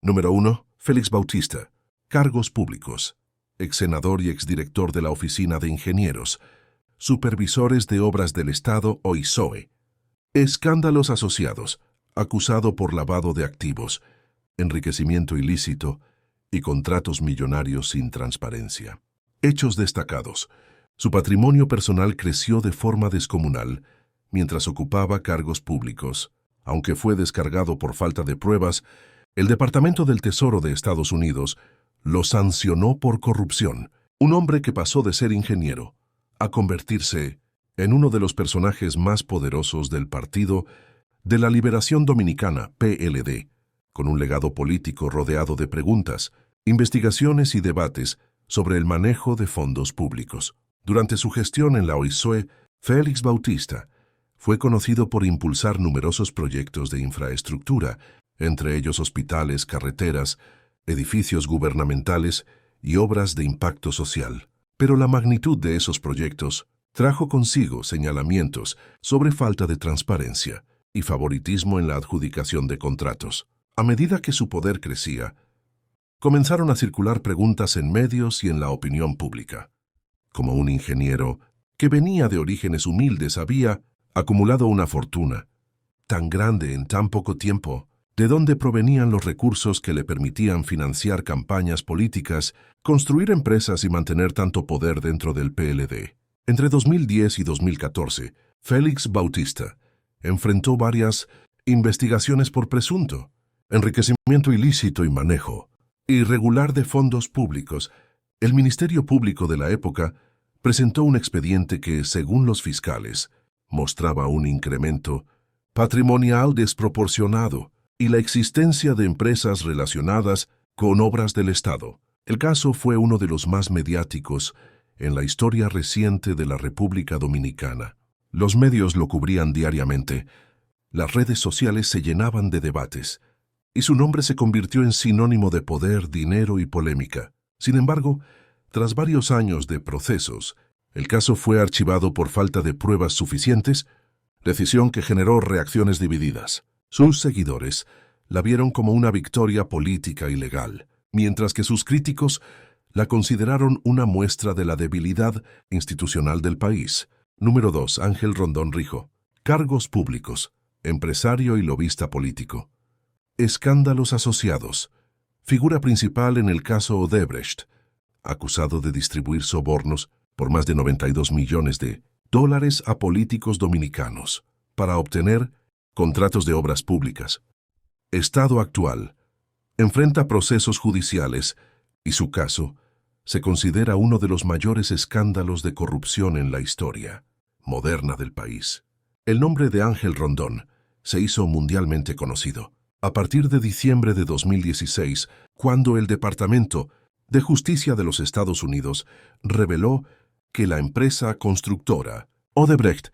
Número 1. Félix Bautista. Cargos públicos. Ex senador y exdirector de la Oficina de Ingenieros. Supervisores de Obras del Estado o ISOE. Escándalos asociados. Acusado por lavado de activos, enriquecimiento ilícito y contratos millonarios sin transparencia. Hechos destacados. Su patrimonio personal creció de forma descomunal mientras ocupaba cargos públicos. Aunque fue descargado por falta de pruebas, el Departamento del Tesoro de Estados Unidos lo sancionó por corrupción. Un hombre que pasó de ser ingeniero a convertirse en uno de los personajes más poderosos del Partido de la Liberación Dominicana, PLD, con un legado político rodeado de preguntas, investigaciones y debates sobre el manejo de fondos públicos. Durante su gestión en la OISOE, Félix Bautista fue conocido por impulsar numerosos proyectos de infraestructura, entre ellos hospitales, carreteras, edificios gubernamentales y obras de impacto social. Pero la magnitud de esos proyectos trajo consigo señalamientos sobre falta de transparencia y favoritismo en la adjudicación de contratos. A medida que su poder crecía, comenzaron a circular preguntas en medios y en la opinión pública. Como un ingeniero que venía de orígenes humildes había acumulado una fortuna tan grande en tan poco tiempo, ¿de dónde provenían los recursos que le permitían financiar campañas políticas, construir empresas y mantener tanto poder dentro del PLD? Entre 2010 y 2014, Félix Bautista enfrentó varias investigaciones por presunto enriquecimiento ilícito y manejo irregular de fondos públicos. El Ministerio Público de la época presentó un expediente que, según los fiscales, mostraba un incremento patrimonial desproporcionado y la existencia de empresas relacionadas con obras del Estado. El caso fue uno de los más mediáticos en la historia reciente de la República Dominicana. Los medios lo cubrían diariamente, las redes sociales se llenaban de debates, y su nombre se convirtió en sinónimo de poder, dinero y polémica. Sin embargo, tras varios años de procesos, el caso fue archivado por falta de pruebas suficientes, decisión que generó reacciones divididas. Sus seguidores la vieron como una victoria política y legal, mientras que sus críticos la consideraron una muestra de la debilidad institucional del país. Número 2. Ángel Rondón Rijo. Cargos públicos. Empresario y lobista político. Escándalos asociados. Figura principal en el caso Odebrecht, acusado de distribuir sobornos por más de $92 millones a políticos dominicanos para obtener contratos de obras públicas. Estado actual. Enfrenta procesos judiciales y su caso se considera uno de los mayores escándalos de corrupción en la historia moderna del país. El nombre de Ángel Rondón se hizo mundialmente conocido a partir de diciembre de 2016, cuando el Departamento de Justicia de los Estados Unidos reveló que la empresa constructora Odebrecht,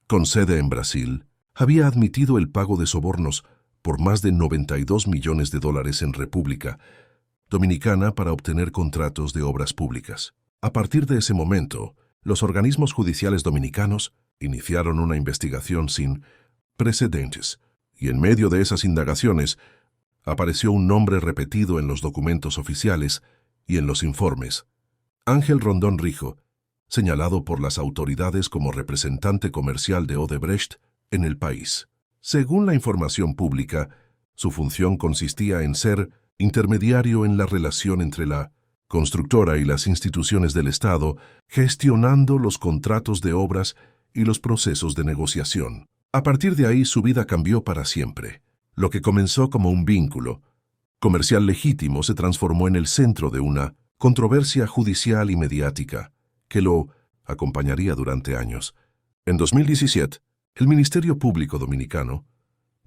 con sede en Brasil, había admitido el pago de sobornos por más de $92 millones en República Dominicana para obtener contratos de obras públicas. A partir de ese momento, los organismos judiciales dominicanos iniciaron una investigación sin precedentes, y en medio de esas indagaciones apareció un nombre repetido en los documentos oficiales y en los informes: Ángel Rondón Rijo, señalado por las autoridades como representante comercial de Odebrecht en el país. Según la información pública, su función consistía en ser intermediario en la relación entre la constructora y las instituciones del Estado, gestionando los contratos de obras y los procesos de negociación. A partir de ahí su vida cambió para siempre. Lo que comenzó como un vínculo comercial legítimo se transformó en el centro de una controversia judicial y mediática que lo acompañaría durante años. En 2017, el Ministerio Público Dominicano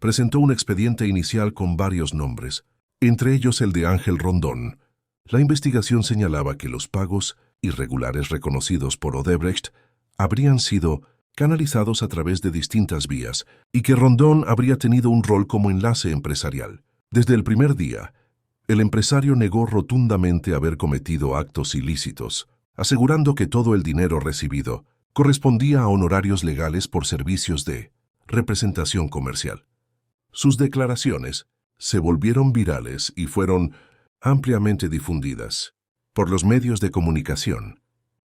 presentó un expediente inicial con varios nombres, entre ellos el de Ángel Rondón. La investigación señalaba que los pagos irregulares reconocidos por Odebrecht habrían sido canalizados a través de distintas vías y que Rondón habría tenido un rol como enlace empresarial. Desde el primer día, el empresario negó rotundamente haber cometido actos ilícitos, asegurando que todo el dinero recibido correspondía a honorarios legales por servicios de representación comercial. Sus declaraciones se volvieron virales y fueron ampliamente difundidas por los medios de comunicación,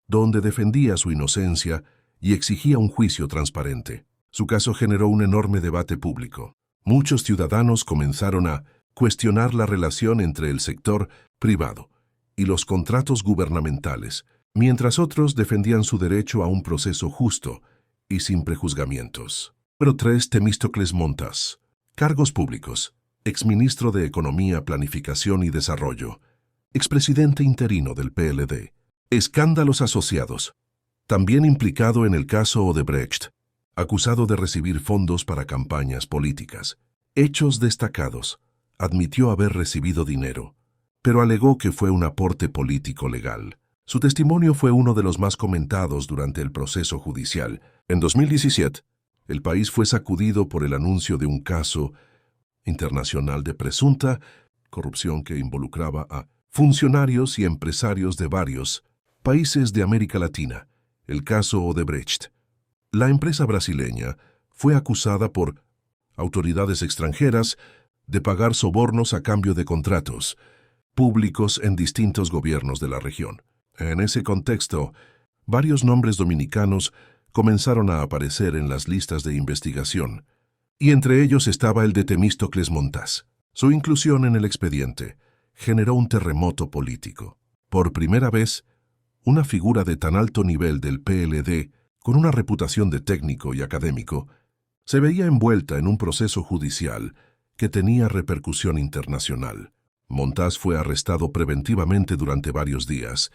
donde defendía su inocencia y exigía un juicio transparente. Su caso generó un enorme debate público. Muchos ciudadanos comenzaron a cuestionar la relación entre el sector privado y los contratos gubernamentales, mientras otros defendían su derecho a un proceso justo y sin prejuzgamientos. Número 3. Temístocles Montas. Cargos públicos. Exministro de Economía, Planificación y Desarrollo. Expresidente interino del PLD. Escándalos asociados. También implicado en el caso Odebrecht, acusado de recibir fondos para campañas políticas. Hechos destacados. Admitió haber recibido dinero, pero alegó que fue un aporte político legal. Su testimonio fue uno de los más comentados durante el proceso judicial. En 2017, el país fue sacudido por el anuncio de un caso internacional de presunta corrupción que involucraba a funcionarios y empresarios de varios países de América Latina, el caso Odebrecht. La empresa brasileña fue acusada por autoridades extranjeras de pagar sobornos a cambio de contratos públicos en distintos gobiernos de la región. En ese contexto, varios nombres dominicanos comenzaron a aparecer en las listas de investigación, y entre ellos estaba el de Temístocles Montas. Su inclusión en el expediente generó un terremoto político. Por primera vez, una figura de tan alto nivel del PLD, con una reputación de técnico y académico, se veía envuelta en un proceso judicial que tenía repercusión internacional. Montas fue arrestado preventivamente durante varios días,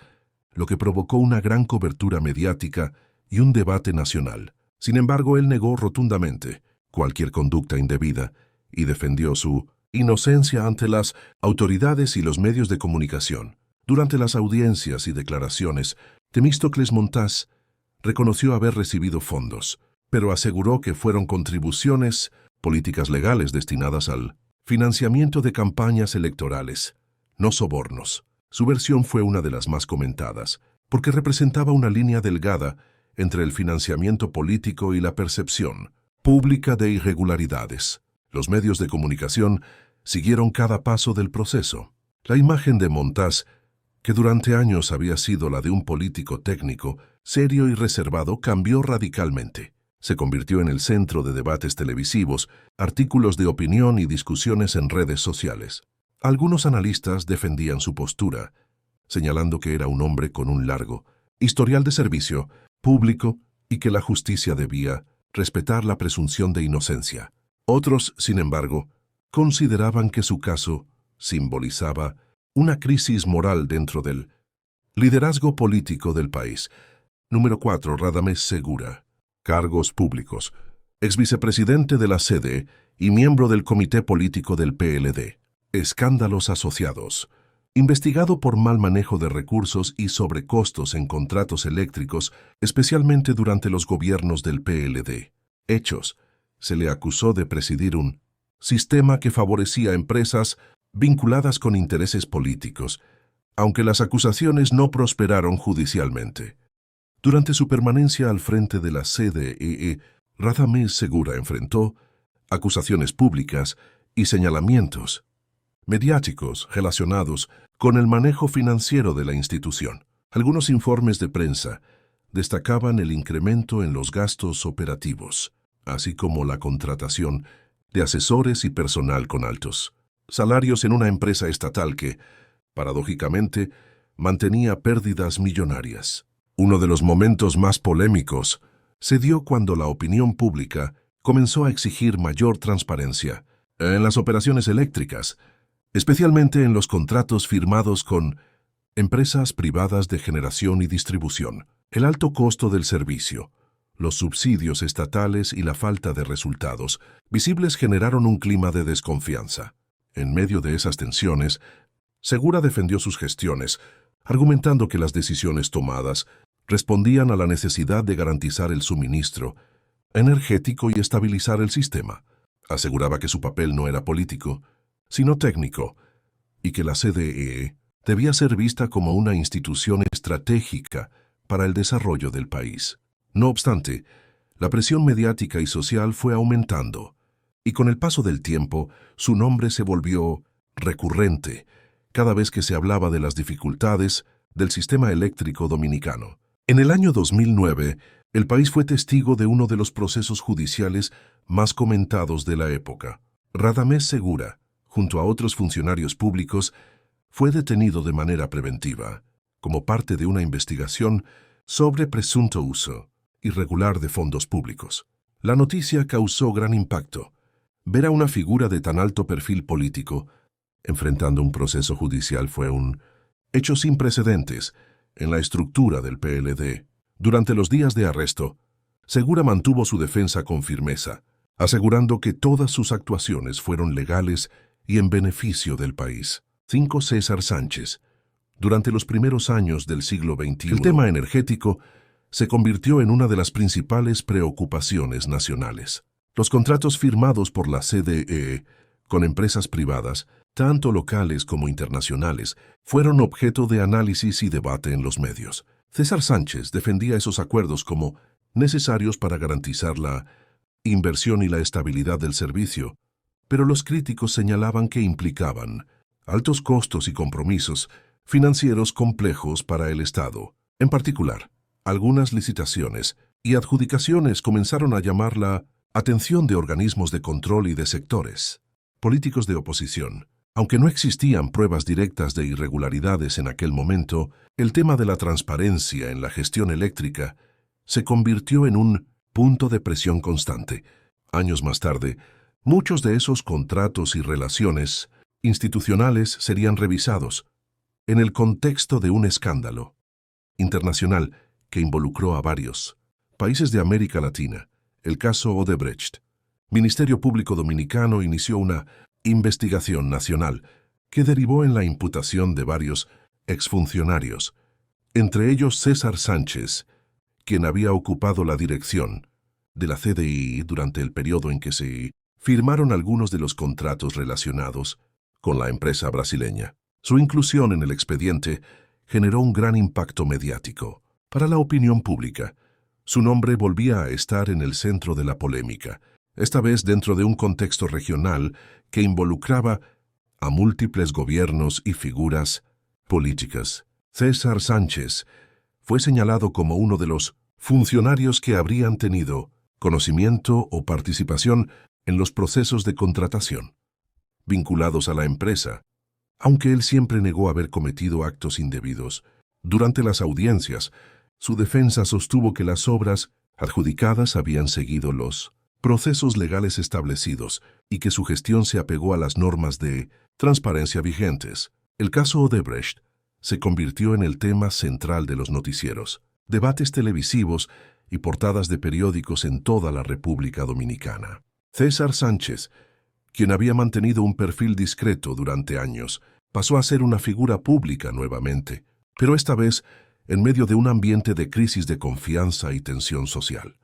lo que provocó una gran cobertura mediática y un debate nacional. Sin embargo, él negó rotundamente cualquier conducta indebida y defendió su inocencia ante las autoridades y los medios de comunicación. Durante las audiencias y declaraciones, Temístocles Montas reconoció haber recibido fondos, pero aseguró que fueron contribuciones políticas legales destinadas al financiamiento de campañas electorales, no sobornos. Su versión fue una de las más comentadas, porque representaba una línea delgada entre el financiamiento político y la percepción pública de irregularidades. Los medios de comunicación siguieron cada paso del proceso. La imagen de Montas, que durante años había sido la de un político técnico, serio y reservado, cambió radicalmente. Se convirtió en el centro de debates televisivos, artículos de opinión y discusiones en redes sociales. Algunos analistas defendían su postura, señalando que era un hombre con un largo historial de servicio público y que la justicia debía respetar la presunción de inocencia. Otros, sin embargo, consideraban que su caso simbolizaba una crisis moral dentro del liderazgo político del país. Número 4. Radamés Segura. Cargos públicos. Exvicepresidente de la sede y miembro del Comité Político del PLD. Escándalos asociados. Investigado por mal manejo de recursos y sobrecostos en contratos eléctricos, especialmente durante los gobiernos del PLD. Hechos. Se le acusó de presidir un sistema que favorecía a empresas vinculadas con intereses políticos, aunque las acusaciones no prosperaron judicialmente. Durante su permanencia al frente de la CDE, Radamés Segura enfrentó acusaciones públicas y señalamientos mediáticos relacionados con el manejo financiero de la institución. Algunos informes de prensa destacaban el incremento en los gastos operativos, así como la contratación de asesores y personal con altos salarios en una empresa estatal que, paradójicamente, mantenía pérdidas millonarias. Uno de los momentos más polémicos se dio cuando la opinión pública comenzó a exigir mayor transparencia en las operaciones eléctricas, especialmente en los contratos firmados con empresas privadas de generación y distribución. El alto costo del servicio, los subsidios estatales y la falta de resultados visibles generaron un clima de desconfianza. En medio de esas tensiones, Segura defendió sus gestiones, argumentando que las decisiones tomadas respondían a la necesidad de garantizar el suministro energético y estabilizar el sistema. Aseguraba que su papel no era político, sino técnico, y que la CDE debía ser vista como una institución estratégica para el desarrollo del país. No obstante, la presión mediática y social fue aumentando, Y con el paso del tiempo, su nombre se volvió recurrente cada vez que se hablaba de las dificultades del sistema eléctrico dominicano. En el año 2009, el país fue testigo de uno de los procesos judiciales más comentados de la época. Radamés Segura, junto a otros funcionarios públicos, fue detenido de manera preventiva, como parte de una investigación sobre presunto uso irregular de fondos públicos. La noticia causó gran impacto. Ver a una figura de tan alto perfil político enfrentando un proceso judicial fue un hecho sin precedentes en la estructura del PLD. Durante los días de arresto, Segura mantuvo su defensa con firmeza, asegurando que todas sus actuaciones fueron legales y en beneficio del país. 5. César Sánchez. Durante los primeros años del siglo XXI, el tema energético se convirtió en una de las principales preocupaciones nacionales. Los contratos firmados por la CDE con empresas privadas, tanto locales como internacionales, fueron objeto de análisis y debate en los medios. César Sánchez defendía esos acuerdos como necesarios para garantizar la inversión y la estabilidad del servicio, pero los críticos señalaban que implicaban altos costos y compromisos financieros complejos para el Estado. En particular, algunas licitaciones y adjudicaciones comenzaron a llamar la atención de organismos de control y de sectores políticos de oposición. Aunque no existían pruebas directas de irregularidades en aquel momento, el tema de la transparencia en la gestión eléctrica se convirtió en un punto de presión constante. Años más tarde, muchos de esos contratos y relaciones institucionales serían revisados en el contexto de un escándalo internacional que involucró a varios países de América Latina, el caso Odebrecht. Ministerio Público Dominicano inició una investigación nacional que derivó en la imputación de varios exfuncionarios, entre ellos César Sánchez, quien había ocupado la dirección de la CDI durante el periodo en que se firmaron algunos de los contratos relacionados con la empresa brasileña. Su inclusión en el expediente generó un gran impacto mediático. Para la opinión pública, su nombre volvía a estar en el centro de la polémica, esta vez dentro de un contexto regional que involucraba a múltiples gobiernos y figuras políticas. César Sánchez fue señalado como uno de los funcionarios que habrían tenido conocimiento o participación en los procesos de contratación vinculados a la empresa, aunque él siempre negó haber cometido actos indebidos. Durante las audiencias, su defensa sostuvo que las obras adjudicadas habían seguido los procesos legales establecidos y que su gestión se apegó a las normas de transparencia vigentes. El caso Odebrecht se convirtió en el tema central de los noticieros, debates televisivos y portadas de periódicos en toda la República Dominicana. César Sánchez, quien había mantenido un perfil discreto durante años, pasó a ser una figura pública nuevamente, pero esta vez en medio de un ambiente de crisis de confianza y tensión social.